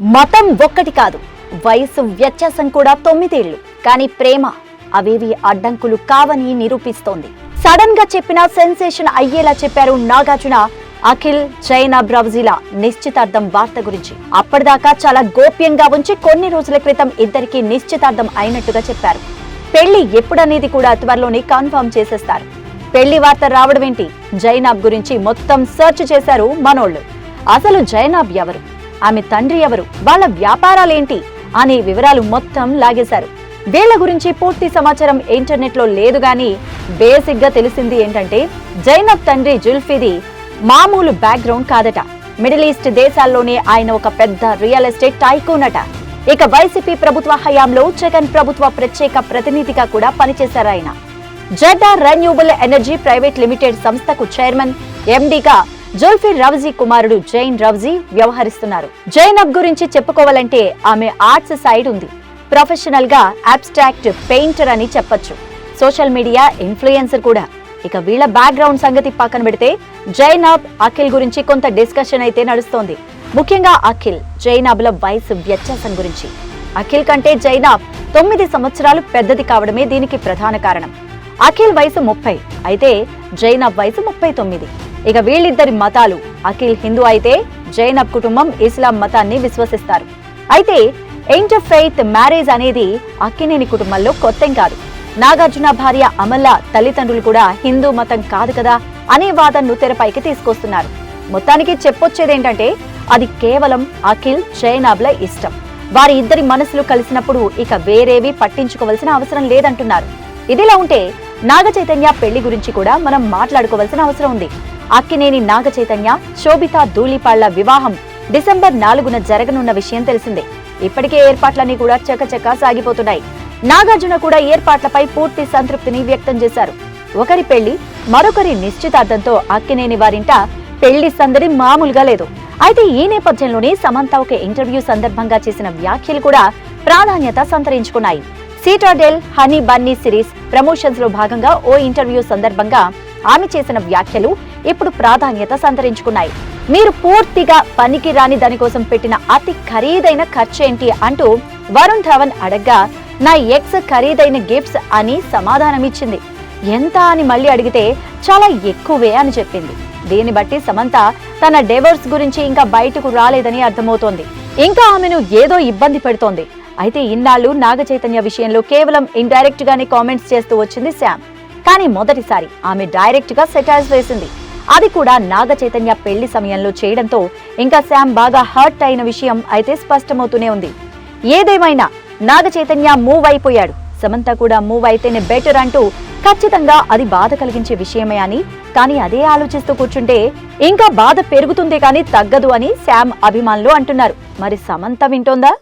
మతం ఒక్కటి కాదు, వయసు వ్యత్యాసం కూడా 9 ఏళ్లు. కానీ ప్రేమ అవేవి అడ్డంకులు కావని నిరూపిస్తోంది. సడన్ గా చెప్పిన సెన్సేషన్ అయ్యేలా చెప్పారు నాగార్జున అఖిల్ జైనబ్ రవ్జీల నిశ్చితార్థం వార్త గురించి. అప్పటిదాకా చాలా గోప్యంగా ఉంచి కొన్ని రోజుల క్రితం ఇద్దరికి నిశ్చితార్థం అయినట్టుగా చెప్పారు. పెళ్లి ఎప్పుడనేది కూడా త్వరలోనే కన్ఫర్మ్ చేసేస్తారు. పెళ్లి వార్త రావడం ఏంటి? జైనబ్ గురించి మొత్తం సెర్చ్ చేశారు మనోళ్లు. అసలు జైనబ్ ఎవరు, ఆమె తండ్రి ఎవరు, వాళ్ళ వ్యాపారాలేంటి అనే వివరాలు మొత్తం లాగేశారు. వీళ్ల గురించి పూర్తి సమాచారం ఇంటర్నెట్ లో లేదు గాని బేసిక్ గా తెలిసింది ఏంటంటే జైనబ్ తండ్రి జుల్ఫీది మామూలు బ్యాక్గ్రౌండ్ కాదట. మిడిల్ ఈస్ట్ దేశాల్లోనే ఆయన ఒక పెద్ద రియల్ ఎస్టేట్ టైకూన్ అట. ఇక వైసీపీ ప్రభుత్వ హయాంలో జగన్ ప్రభుత్వ ప్రత్యేక ప్రతినిధిగా కూడా పనిచేశారు ఆయన. Jeddah renewable energy private limited సంస్థకు చైర్మన్ ఎండీగా జుల్ఫీ రవ్జీ కుమారుడు జైన్ రవ్జీ వ్యవహరిస్తున్నారు. జైనబ్ గురించి చెప్పుకోవాలంటే ఆమె ఆర్ట్స్ సైడ్ ఉంది. ప్రొఫెషనల్ గా అబ్స్ట్రాక్ట్ పెయింటర్ అని చెప్పొచ్చు. సోషల్ మీడియా ఇన్ఫ్లుయెన్సర్ కూడా. ఇక వీళ్ళ బ్యాక్గ్రౌండ్ సంగతి పక్కన పెడితే జైనబ్ అఖిల్ గురించి కొంత డిస్కషన్ అయితే నడుస్తోంది. ముఖ్యంగా అఖిల్ జైనబ్ల వయసు వ్యత్యాసం గురించి. అఖిల్ కంటే జైనబ్ 9 సంవత్సరాలు పెద్దది కావడమే దీనికి ప్రధాన కారణం. అఖిల్ వయసు 30 అయితే జైనబ్ వయసు 39. ఇక వీళ్ళిద్దరి మతాలు, అఖిల్ హిందూ అయితే జైనబ్ కుటుంబం ఇస్లాం మతాన్ని విశ్వసిస్తారు. అయితే ఇంటర్ ఫెయిత్ మ్యారేజ్ అనేది అక్కినేని కుటుంబంలో కొత్తేం కాదు. నాగార్జున భార్య అమల తల్లిదండ్రులు కూడా హిందూ మతం కాదు కదా అనే వాదనను తెరపైకి తీసుకొస్తున్నారు. మొత్తానికి చెప్పొచ్చేదేంటంటే అది కేవలం అఖిల్ జైనబ్ల ఇష్టం. వారి ఇద్దరి మనసులు కలిసినప్పుడు ఇక వేరేవి పట్టించుకోవాల్సిన అవసరం లేదంటున్నారు. ఇదిలా ఉంటే నాగ చైతన్య పెళ్లి గురించి కూడా మనం మాట్లాడుకోవాల్సిన అవసరం ఉంది. అక్కినేని నాగ చైతన్య శోభిత ధూళిపాళ్ల వివాహం డిసెంబర్ 4న జరగనున్న విషయం తెలిసిందే. ఇప్పటికే ఏర్పాట్లన్నీ కూడా చకచకా సాగిపోతున్నాయి. నాగార్జున కూడా ఏర్పాట్లపై పూర్తి సంతృప్తిని వ్యక్తం చేశారు. ఒకరి పెళ్లి మరొకరి నిశ్చితార్థంతో అక్కినేని వారింట పెళ్లి సందడి మామూలుగా లేదు. అయితే ఈ నేపథ్యంలోనే సమంత ఒక ఇంటర్వ్యూ సందర్భంగా చేసిన వ్యాఖ్యలు కూడా ప్రాధాన్యత సంతరించుకున్నాయి. Citadel honey Bunny series promotions లో భాగంగా ఓ ఇంటర్వ్యూ సందర్భంగా ఆమె చేసిన వ్యాఖ్యలు ఇప్పుడు ప్రాధాన్యత సంతరించుకున్నాయి. మీరు పూర్తిగా పనికి రాని దానికోసం పెట్టిన అతి ఖరీదైన ఖర్చేంటి అంటూ వరుణ్ ధవన్ అడగ్గా నా ఎక్స్ ఖరీదైన గిఫ్ట్స్ అని సమాధానమిచ్చింది. ఎంత అని మళ్ళీ అడిగితే చాలా ఎక్కువే అని చెప్పింది. దీన్ని బట్టి సమంత తన డివోర్స్ గురించి ఇంకా బయటకు రాలేదని అర్థమవుతోంది. ఇంకా ఆమెను ఏదో ఇబ్బంది పెడుతోంది. అయితే ఇన్నాళ్లు నాగ చైతన్య విషయంలో కేవలం ఇండైరెక్ట్ గానే కామెంట్స్ చేస్తూ వచ్చింది శామ్. కానీ మొదటిసారి ఆమె డైరెక్ట్ గా సెటైర్స్ వేసింది. అది కూడా నాగ చైతన్య పెళ్లి సమయంలో చేయడంతో ఇంకా శామ్ బాగా హర్ట్ అయిన విషయం అయితే స్పష్టమవుతూనే ఉంది. ఏదేమైనా నాగ చైతన్య మూవ్ అయిపోయాడు, సమంత కూడా మూవ్ అయితేనే బెటర్ అంటూ ఖచ్చితంగా అది బాధ కలిగించే విషయమే అని, కానీ అదే ఆలోచిస్తూ కూర్చుంటే ఇంకా బాధ పెరుగుతుందే కానీ తగ్గదు అని శామ్ అభిమానులు అంటున్నారు. మరి సమంత వింటోందా?